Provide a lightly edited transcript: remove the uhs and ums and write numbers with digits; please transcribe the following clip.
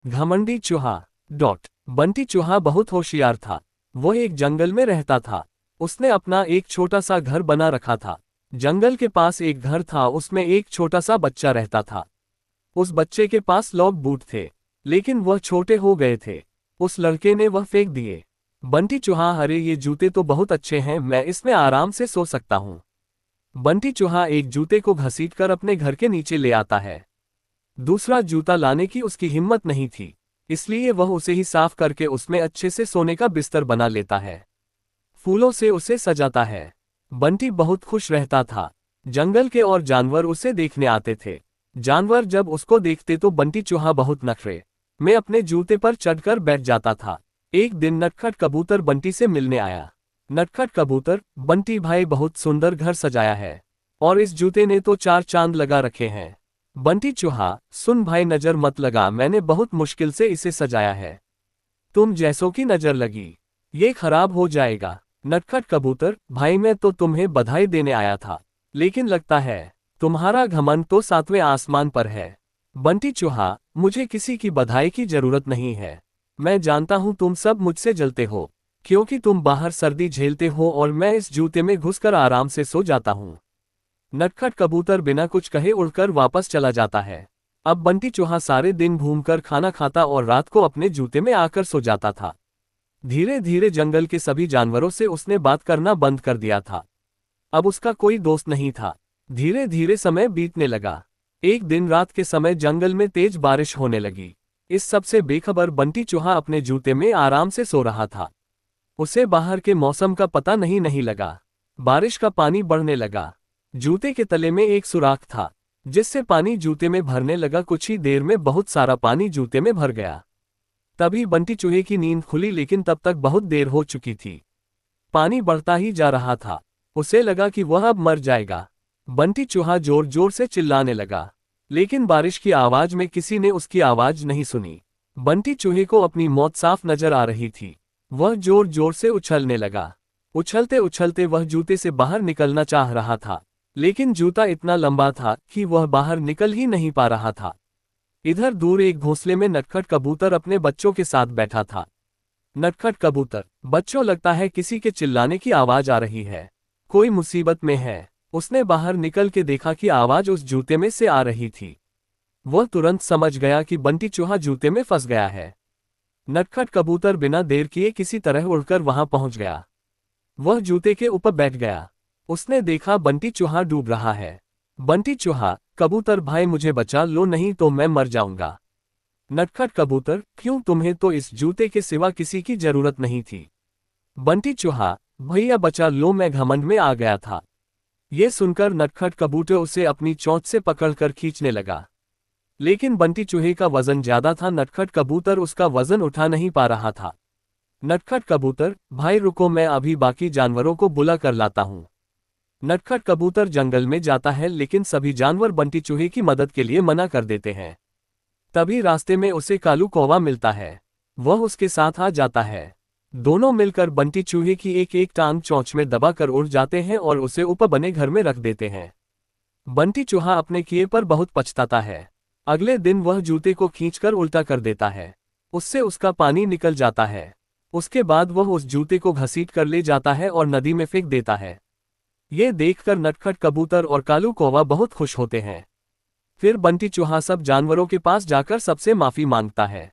घमंडी चूहा। बंटी चूहा बहुत होशियार था। वो एक जंगल में रहता था। उसने अपना एक छोटा सा घर बना रखा था। जंगल के पास एक घर था, उसमें एक छोटा सा बच्चा रहता था। उस बच्चे के पास लॉक बूट थे, लेकिन वह छोटे हो गए थे। उस लड़के ने वह फेंक दिए। बंटी चूहा, अरे ये जूते तो बहुत अच्छे हैं, मैं इसमें आराम से सो सकता हूँ। बंटी चूहा एक जूते को घसीटकर अपने घर के नीचे ले आता है। दूसरा जूता लाने की उसकी हिम्मत नहीं थी, इसलिए वह उसे ही साफ करके उसमें अच्छे से सोने का बिस्तर बना लेता है। फूलों से उसे सजाता है। बंटी बहुत खुश रहता था। जंगल के और जानवर उसे देखने आते थे। जानवर जब उसको देखते तो बंटी चूहा बहुत नखरे में अपने जूते पर चढ़कर बैठ जाता था। एक दिन नटखट कबूतर बंटी से मिलने आया। नटखट कबूतर, बंटी भाई बहुत सुंदर घर सजाया है, और इस जूते ने तो 4 चांद लगा रखे हैं। बंटी चूहा, सुन भाई, नजर मत लगा, मैंने बहुत मुश्किल से इसे सजाया है। तुम जैसों की नजर लगी, ये खराब हो जाएगा। नटखट कबूतर, भाई मैं तो तुम्हें बधाई देने आया था, लेकिन लगता है तुम्हारा घमंड तो 7वें आसमान पर है। बंटी चूहा, मुझे किसी की बधाई की जरूरत नहीं है। मैं जानता हूं तुम सब मुझसे जलते हो, क्योंकि तुम बाहर सर्दी झेलते हो और मैं इस जूते में घुसकर आराम से सो जाता हूं। नटखट कबूतर बिना कुछ कहे उड़कर वापस चला जाता है। अब बंटी चूहा सारे दिन घूमकर खाना खाता और रात को अपने जूते में आकर सो जाता था। धीरे धीरे जंगल के सभी जानवरों से उसने बात करना बंद कर दिया था। अब उसका कोई दोस्त नहीं था। धीरे धीरे समय बीतने लगा। एक दिन रात के समय जंगल में तेज बारिश होने लगी। इस सब से बेखबर बंटी चूहा अपने जूते में आराम से सो रहा था। उसे बाहर के मौसम का पता नहीं लगा। बारिश का पानी बढ़ने लगा। जूते के तले में एक सुराख था, जिससे पानी जूते में भरने लगा। कुछ ही देर में बहुत सारा पानी जूते में भर गया। तभी बंटी चूहे की नींद खुली, लेकिन तब तक बहुत देर हो चुकी थी। पानी बढ़ता ही जा रहा था। उसे लगा कि वह अब मर जाएगा। बंटी चूहा जोर जोर से चिल्लाने लगा, लेकिन बारिश की आवाज में किसी ने उसकी आवाज नहीं सुनी। बंटी चूहे को अपनी मौत साफ नजर आ रही थी। वह जोर जोर से उछलने लगा। उछलते उछलते वह जूते से बाहर निकलना चाह रहा था, लेकिन जूता इतना लंबा था कि वह बाहर निकल ही नहीं पा रहा था। इधर दूर एक घोंसले में नटखट कबूतर अपने बच्चों के साथ बैठा था। नटखट कबूतर, बच्चों, लगता है किसी के चिल्लाने की आवाज आ रही है। कोई मुसीबत में है। उसने बाहर निकल के देखा कि आवाज उस जूते में से आ रही थी। वह तुरंत समझ गया कि बंटी चूहा जूते में फंस गया है। नटखट कबूतर बिना देर किए किसी तरह उड़कर वहां पहुंच गया। वह जूते के ऊपर बैठ गया। उसने देखा बंटी चूहा डूब रहा है। बंटी चूहा, कबूतर भाई मुझे बचा लो, नहीं तो मैं मर जाऊंगा। नटखट कबूतर, क्यों, तुम्हें तो इस जूते के सिवा किसी की जरूरत नहीं थी। बंटी चूहा, भैया बचा लो, मैं घमंड में आ गया था। ये सुनकर नटखट कबूतर उसे अपनी चोंच से पकड़कर खींचने लगा, लेकिन बंटी चूहे का वजन ज्यादा था। नटखट कबूतर उसका वजन उठा नहीं पा रहा था। नटखट कबूतर, भाई रुको, मैं अभी बाकी जानवरों को बुला कर लाता हूँ। नटखट कबूतर जंगल में जाता है, लेकिन सभी जानवर बंटी चूहे की मदद के लिए मना कर देते हैं। तभी रास्ते में उसे कालू कौवा मिलता है। वह उसके साथ आ जाता है। दोनों मिलकर बंटी चूहे की एक एक टांग चोंच में दबाकर उड़ जाते हैं और उसे ऊपर बने घर में रख देते हैं। बंटी चूहा अपने किए पर बहुत पछताता है। अगले दिन वह जूते को खींचकर उल्टा कर देता है। उससे उसका पानी निकल जाता है। उसके बाद वह उस जूते को घसीट कर ले जाता है और नदी में फेंक देता है। ये देखकर नटखट कबूतर और कालू कौवा बहुत खुश होते हैं। फिर बंटी चूहा सब जानवरों के पास जाकर सबसे माफी मांगता है।